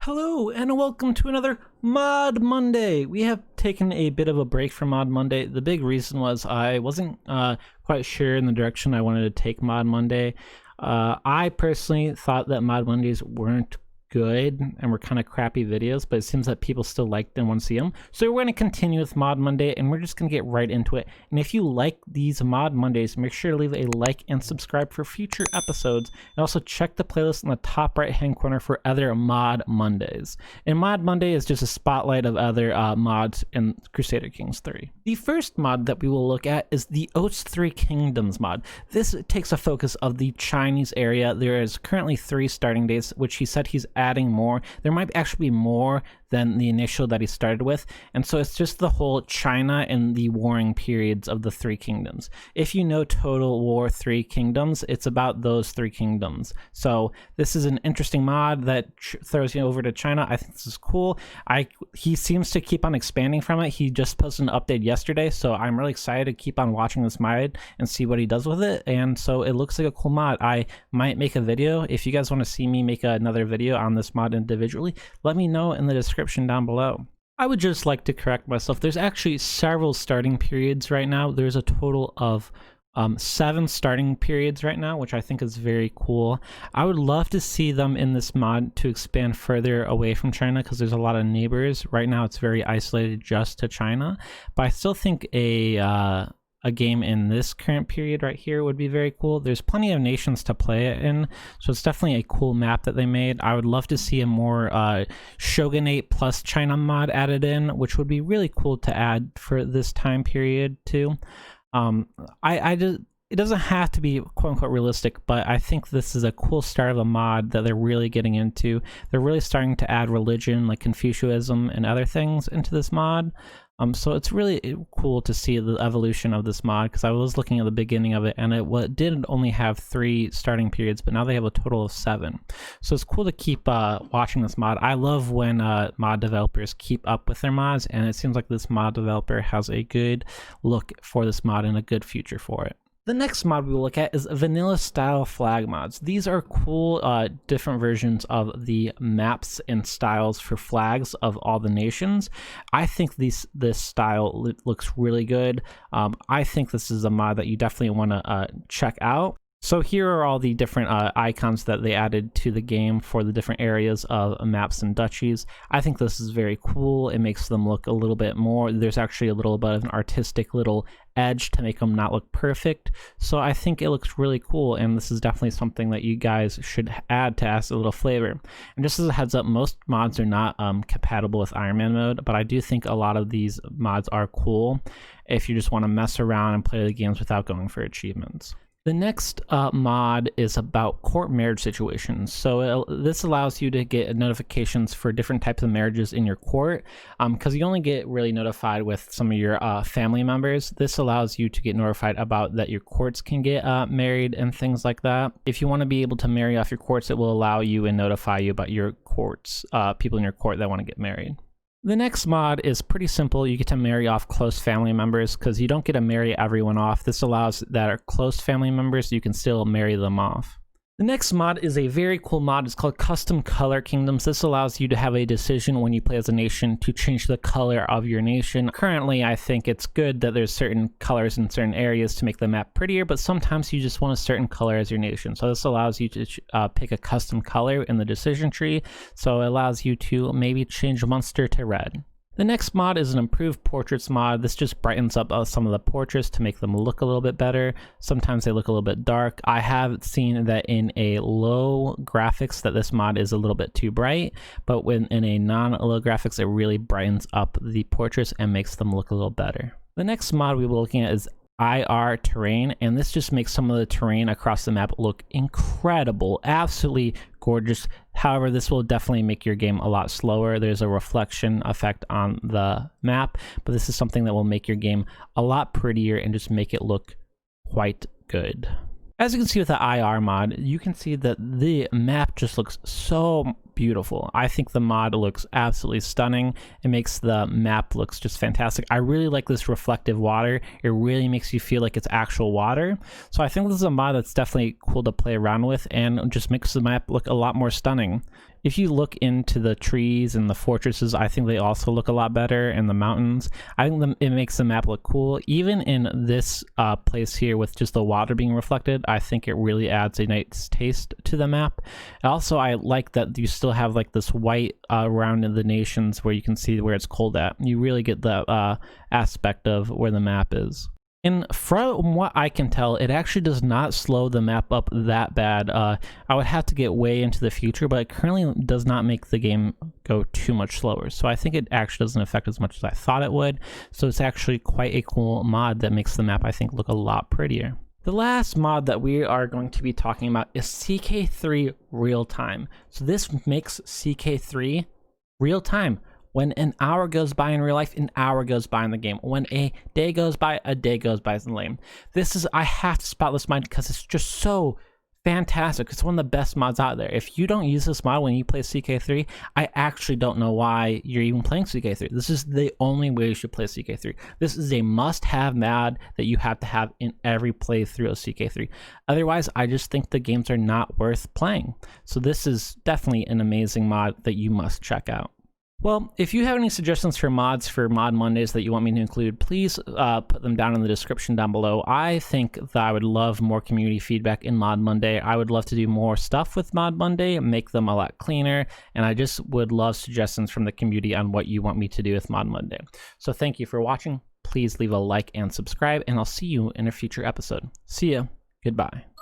Hello and welcome to another Mod Monday. We have taken a bit of a break from Mod Monday. The big reason was I wasn't quite sure in the direction I wanted to take Mod Monday. I personally thought that Mod Mondays weren't good and were kind of crappy videos, but it seems that people still liked and want to see them. So we're going to continue with Mod Monday and we're just going to get right into it. And if you like these Mod Mondays, make sure to leave a like and subscribe for future episodes. And also check the playlist in the top right hand corner for other Mod Mondays. And Mod Monday is just a spotlight of other mods in Crusader Kings 3. The first mod that we will look at is the Oaths 3 Kingdoms mod. This takes a focus of the Chinese area. There is currently 3 starting dates, which he said he's adding more. There might actually be more than the initial that he started with, and so it's just the whole China and the warring periods of the 3 kingdoms. If you know Total War 3 Kingdoms, it's about those 3 kingdoms. So this is an interesting mod that throws you over to China. I think this is cool. He seems to keep on expanding from it. He just posted an update yesterday, so I'm really excited to keep on watching this mod and see what he does with it. And so it looks like a cool mod. I might make a video. If you guys want to see me make another video on this mod individually, let me know in the description down below. I would just like to correct myself. There's actually several starting periods right now. There's a total of 7 starting periods right now, which I think is very cool. I would love to see them in this mod to expand further away from China, because there's a lot of neighbors. Right now it's very isolated just to China, but I still think a game in this current period right here would be very cool. There's plenty of nations to play it in, so it's definitely a cool map that they made. I would love to see a more Shogunate plus China mod added in, which would be really cool to add for this time period too. It doesn't have to be quote-unquote realistic, but I think this is a cool start of a mod that they're really getting into. They're really starting to add religion like Confucianism and other things into this mod. So it's really cool to see the evolution of this mod, because I was looking at the beginning of it and it did only have 3 starting periods, but now they have a total of 7. So it's cool to keep watching this mod. I love when mod developers keep up with their mods, and it seems like this mod developer has a good look for this mod and a good future for it. The next mod we will look at is vanilla style flag mods. These are cool different versions of the maps and styles for flags of all the nations. I think this style looks really good. I think this is a mod that you definitely want to check out. So here are all the different icons that they added to the game for the different areas of maps and duchies. I think this is very cool. It makes them look a little bit more, there's actually a little bit of an artistic little edge to make them not look perfect. So I think it looks really cool, and this is definitely something that you guys should add to add a little flavor. And just as a heads up, most mods are not compatible with Iron Man mode, but I do think a lot of these mods are cool if you just want to mess around and play the games without going for achievements. The next mod is about court marriage situations. So this allows you to get notifications for different types of marriages in your court, because you only get really notified with some of your family members. This allows you to get notified about that your courts can get married and things like that. If you want to be able to marry off your courts, it will allow you and notify you about your courts, people in your court that want to get married. The next mod is pretty simple. You get to marry off close family members, because you don't get to marry everyone off. This allows that are close family members, you can still marry them off. The next mod is a very cool mod. It's called Custom Color Kingdoms. This allows you to have a decision when you play as a nation to change the color of your nation. Currently, I think it's good that there's certain colors in certain areas to make the map prettier, but sometimes you just want a certain color as your nation. So this allows you to pick a custom color in the decision tree. So it allows you to maybe change Munster to red. The next mod is an improved portraits mod. This just brightens up some of the portraits to make them look a little bit better. Sometimes they look a little bit dark. I have seen that in a low graphics that this mod is a little bit too bright, but when in a non-low graphics, it really brightens up the portraits and makes them look a little better. The next mod we will be looking at is IR terrain, and this just makes some of the terrain across the map look incredible, absolutely gorgeous. However, this will definitely make your game a lot slower. There's a reflection effect on the map, but this is something that will make your game a lot prettier and just make it look quite good. As you can see with the IR mod, you can see that the map just looks so beautiful. I think the mod looks absolutely stunning. It makes the map looks just fantastic. I really like this reflective water. It really makes you feel like it's actual water. So I think this is a mod that's definitely cool to play around with and just makes the map look a lot more stunning. If you look into the trees and the fortresses, I think they also look a lot better, and the mountains. I think it makes the map look cool. Even in this place here with just the water being reflected, I think it really adds a nice taste to the map. Also, I like that you still have like this white around in the nations where you can see where it's cold at. You really get the aspect of where the map is. And from what I can tell, it actually does not slow the map up that bad. I would have to get way into the future, but it currently does not make the game go too much slower. So I think it actually doesn't affect as much as I thought it would. So it's actually quite a cool mod that makes the map, I think, look a lot prettier. The last mod that we are going to be talking about is CK3 Real Time. So this makes CK3 real time. When an hour goes by in real life, an hour goes by in the game. When a day goes by, a day goes by in the game. I have to spot this mod because it's just so fantastic. It's one of the best mods out there. If you don't use this mod when you play CK3, I actually don't know why you're even playing CK3. This is the only way you should play CK3. This is a must-have mod that you have to have in every playthrough of CK3. Otherwise, I just think the games are not worth playing. So this is definitely an amazing mod that you must check out. Well, if you have any suggestions for mods for Mod Mondays that you want me to include, please put them down in the description down below. I think that I would love more community feedback in Mod Monday. I would love to do more stuff with Mod Monday, make them a lot cleaner, and I just would love suggestions from the community on what you want me to do with Mod Monday. So thank you for watching. Please leave a like and subscribe, and I'll see you in a future episode. See ya. Goodbye.